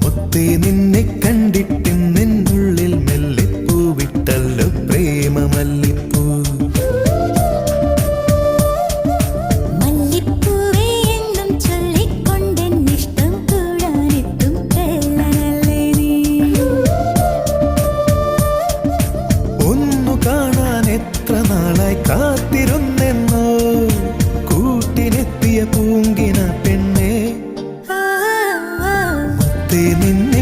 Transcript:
മുത്തേ നിന്നെ കണ്ടിട്ടും നിന്നുള്ളിൽ മെല്ലെ പൂവിട്ടല്ലോ പ്രേമമല്ലിപ്പൂ. മല്ലിപ്പൂവേ എന്നും ചൊല്ലിക്കൊണ്ടെന്നിഷ്ടം കൂടാനെത്തും കള്ളനല്ലേ നീ. ഒന്നു കാണാൻ എത്ര നാളായി കാത്തിരുന്നെന്നോ കൂട്ടിനെത്തിയ പൂങ്കിന പെണ്ണേ. മുത്തേ നിന്നെ